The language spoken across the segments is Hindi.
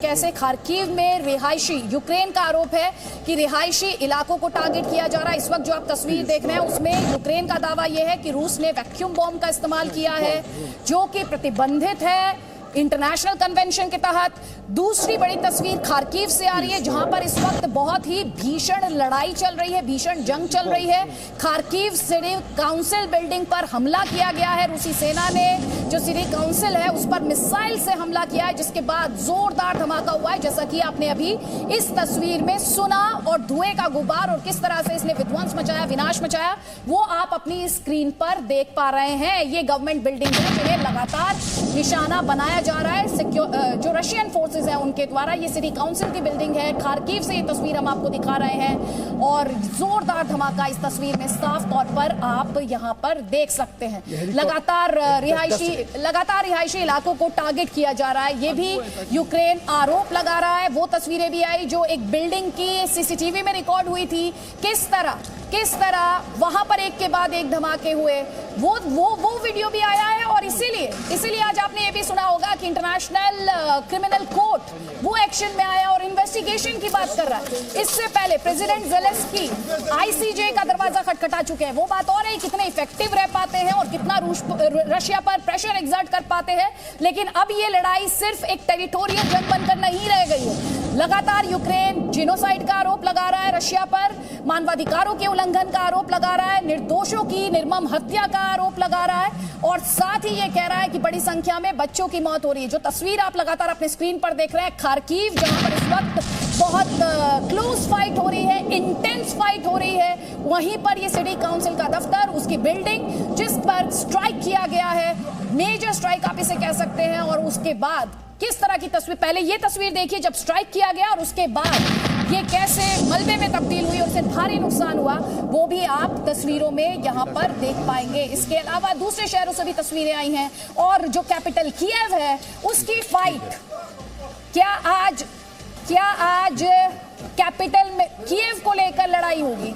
कैसे खार्किव में रिहायशी यूक्रेन का आरोप है कि रिहायशी इलाकों को टारगेट किया जा रहा है। इस वक्त जो आप तस्वीर देख रहे हैं उसमें यूक्रेन का दावा यह है कि रूस ने वैक्यूम बॉम्ब का इस्तेमाल किया है जो कि प्रतिबंधित है इंटरनेशनल कन्वेंशन के तहत। दूसरी बड़ी तस्वीर खार्किव से आ रही है जहां पर इस वक्त बहुत ही भीषण लड़ाई चल रही है, भीषण जंग चल रही है। खार्किव सिटी काउंसिल बिल्डिंग पर हमला किया गया है। रूसी सेना ने जो सिटी काउंसिल है उस पर मिसाइल से हमला किया है, जिसके बाद जोरदार धमाका हुआ है जैसा कि आपने अभी इस तस्वीर में सुना। और धुएं का गुब्बार और किस तरह से इसने विध्वंस मचाया, विनाश मचाया, वो आप अपनी स्क्रीन पर देख पा रहे हैं। ये गवर्नमेंट बिल्डिंग है जिन्हें लगातार निशाना बनाया जा रहा है जो रशियन फोर्सेस हैं उनके द्वारा। ये सिटी काउंसिल की बिल्डिंग है। खार्किव से ये तस्वीर हम आपको दिखा रहे हैं और जोरदार धमाका इस तस्वीर में साफ तौर पर आप यहां पर देख सकते हैं। लगातार रिहायशी इलाकों को टारगेट किया जा रहा है, ये भी यूक्रेन आरोप लगा रहा है। वो तस्वीरें भी आई जो एक बिल्डिंग की सीसीटीवी में रिकॉर्ड हुई थी, किस तरह वहां पर एक के बाद एक धमाके हुए, वो वीडियो भी आया है। और इसीलिए आज आपने ये भी सुना होगा कि इंटरनेशनल क्रिमिनल कोर्ट वो एक्शन में आया और इन्वेस्टिगेशन की बात कर रहा है। इससे पहले प्रेसिडेंट ज़ेलेंस्की आईसीजे का दरवाजा खटखटा चुके हैं। वो बात और है कितने इफेक्टिव रह पाते हैं और कितना रशिया पर प्रेशर एक्सर्ट कर पाते हैं। लेकिन अब ये लड़ाई सिर्फ एक टेरिटोरियल जंग बनकर नहीं रह गई है। लगातार यूक्रेन जिनोसाइड का आरोप लगा रहा है रशिया पर, मानवाधिकारों के उल्लंघन का आरोप लगा रहा है, निर्दोषों की निर्मम हत्या का आरोप लगा रहा है और साथ ही ये कह रहा है कि बड़ी संख्या में बच्चों की मौत हो रही है। जो तस्वीर आप लगातार अपने स्क्रीन पर देख रहे हैं खार्किव, जहां पर इस वक्त बहुत क्लोज फाइट हो रही है, इंटेंस फाइट हो रही है, वहीं पर ये सिटी काउंसिल का दफ्तर, उसकी बिल्डिंग जिस पर स्ट्राइक किया गया है, मेजर स्ट्राइक आप इसे कह सकते हैं। और उसके बाद किस तरह की तस्वीर, पहले ये तस्वीर देखिए जब स्ट्राइक किया गया और उसके बाद ये कैसे मलबे में तब्दील हुई और उससे भारी नुकसान हुआ, वो भी आप तस्वीरों में यहां पर देख पाएंगे। इसके अलावा दूसरे शहरों से भी तस्वीरें आई हैं और जो कैपिटल कीव है उसकी फाइट, क्या आज कैपिटल में कीव को लेकर लड़ाई होगी?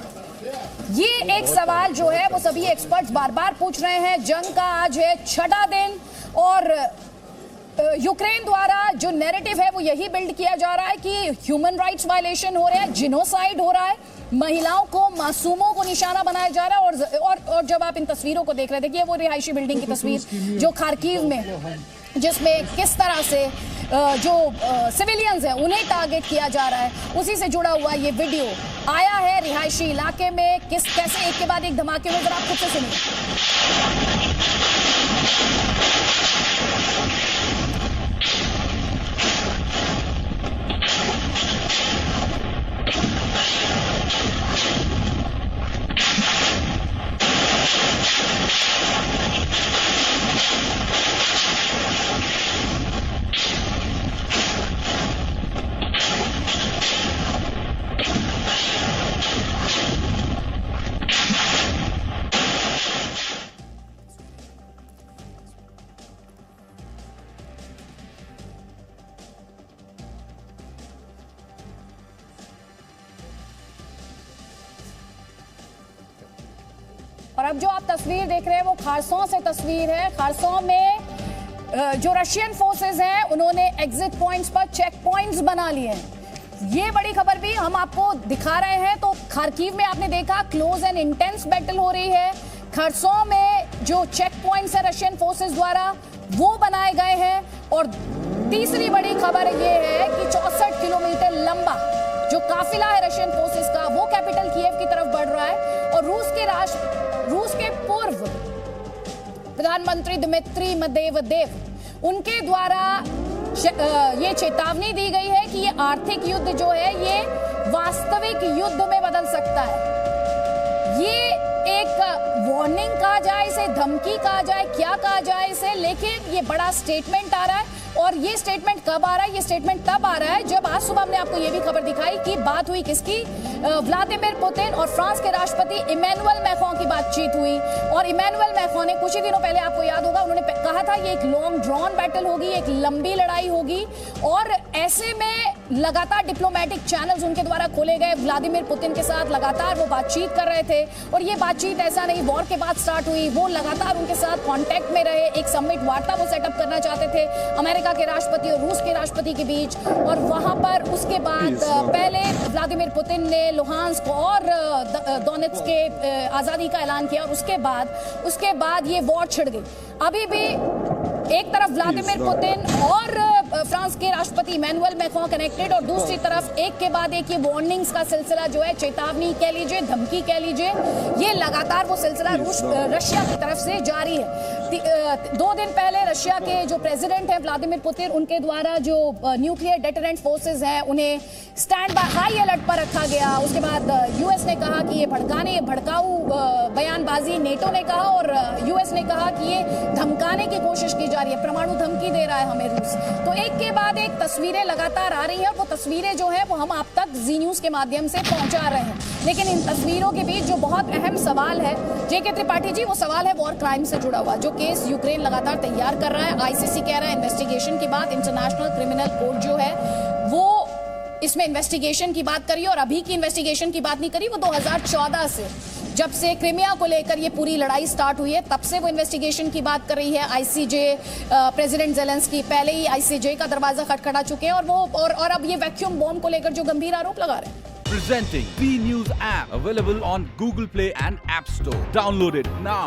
ये एक सवाल जो है वो सभी एक्सपर्ट्स बार बार पूछ रहे हैं। जंग का आज है 6वां दिन और यूक्रेन द्वारा जो नैरेटिव है वो यही बिल्ड किया जा रहा है कि ह्यूमन राइट्स वायलेशन हो रहे हैं, जिनोसाइड हो रहा है, महिलाओं को, मासूमों को निशाना बनाया जा रहा है। और जब आप इन तस्वीरों को देख रहे थे, देखिए वो रिहायशी बिल्डिंग की तस्वीर जो खार्किव में, जिसमें किस तरह से जो सिविलियंस हैं उन्हें टारगेट किया जा रहा है, उसी से जुड़ा हुआ ये वीडियो आया है रिहायशी इलाके में। कैसे एक के बाद एक धमाके हुए, जरा आप खुद से सुनिए। और अब जो आप तस्वीर देख रहे हैं वो खारसों से तस्वीर है। खारसों में जो रशियन फोर्सेस हैं उन्होंने एग्जिट पॉइंट्स पर चेक पॉइंट्स बना लिए हैं। ये बड़ी खबर भी हम आपको दिखा रहे हैं। तो खार्किव में आपने देखा क्लोज एंड इंटेंस बैटल हो रही है। खारसों में जो चेक पॉइंट्स है रशियन फोर्सेस द्वारा वो बनाए गए हैं। और तीसरी बड़ी खबर ये है कि 64 किलोमीटर लंबा जो काफिला है रशियन फोर्सेस का वो कैपिटल कीव की तरफ बढ़ रहा है। और रूस के पूर्व प्रधानमंत्री दिमित्री मेदवेदेव उनके द्वारा ये चेतावनी दी गई है कि ये आर्थिक युद्ध जो है ये वास्तविक युद्ध में बदल सकता है। ये एक वार्निंग कहा जाए इसे, धमकी कहा जाए, क्या कहा जाए इसे, लेकिन ये बड़ा स्टेटमेंट आ रहा है। और ये स्टेटमेंट कब आ रहा है? ये स्टेटमेंट तब आ रहा है जब आज सुबह हमने आपको ये भी खबर दिखाई कि बात हुई किसकी, व्लादिमीर पुतिन और फ्रांस के राष्ट्रपति इमैनुअल मैक्रों की बातचीत हुई। और इमैनुअल मैक्रों ने कुछ ही दिनों पहले, आपको याद होगा, उन्होंने कहा था ये एक लॉन्ग ड्रॉन बैटल होगी, एक लंबी लड़ाई होगी। और ऐसे में लगातार डिप्लोमेटिक चैनल्स उनके द्वारा खोले गए। व्लादिमीर पुतिन के साथ लगातार वो बातचीत कर रहे थे और ये बातचीत ऐसा नहीं वॉर के बाद स्टार्ट हुई, वो लगातार उनके साथ कांटेक्ट में रहे। एक समिट वार्ता वो सेटअप करना चाहते थे। अमेरिका अमेरिका के राष्ट्रपति और रूस के राष्ट्रपति के बीच, और वहां पर उसके बाद पहले व्लादिमीर पुतिन ने लुहांस्क और दोनेत्स्क के आजादी का ऐलान किया, और उसके बाद ये वॉर छिड़ गई। अभी भी एक तरफ व्लादिमीर पुतिन और फ्रांस के राष्ट्रपति इमैनुअल मैक्रों कनेक्टेड, और दूसरी तरफ एक के बाद एक ये वार्निंग्स का सिलसिला जो है, चेतावनी कह लीजिए, धमकी कह लीजिए, ये लगातार वो सिलसिला रशिया की तरफ से जारी है। 2 दिन पहले रशिया के जो प्रेसिडेंट हैं व्लादिमीर पुतिन, उनके द्वारा जो न्यूक्लियर डेटरेंट फोर्सेस हैं उन्हें स्टैंड बाय हाई अलर्ट पर रखा गया। उसके बाद यूएस ने कहा कि ये भड़काऊ बयानबाजी नेटो ने कहा, और यूएस ने कहा कि ये धमकाने की कोशिश की जा रही है, परमाणु धमकी दे रहा है हमें रूस। तो एक के बाद एक तस्वीरें लगातार आ रही हैं, वो तस्वीरें जो है वो हम आप तक जी न्यूज के माध्यम से पहुंचा रहे हैं। लेकिन इन तस्वीरों के बीच जो बहुत अहम सवाल है जेके त्रिपाठी जी, वो सवाल है वॉर क्राइम से जुड़ा हुआ, जो केस यूक्रेन लगातार तैयार कर रहा है। आईसीसी कह रहा है इन्वेस्टिगेशन की बात, इंटरनेशनल क्रिमिनल कोर्ट जो है वो इसमें इन्वेस्टिगेशन की बात करी, और अभी की इन्वेस्टिगेशन की बात नहीं करी, वो 2014 से जब से क्रिमिया को लेकर ये पूरी लड़ाई स्टार्ट हुई है तब से वो इन्वेस्टिगेशन की बात कर रही है। आईसीजे प्रेसिडेंट जेलेंस्की पहले ही आईसीजे का दरवाजा खटखटा चुके हैं, और वो और अब ये वैक्यूम बॉम्ब को लेकर जो गंभीर आरोप लगा रहे हैं। Presenting B News app, available on Google Play and App Store. Download it now.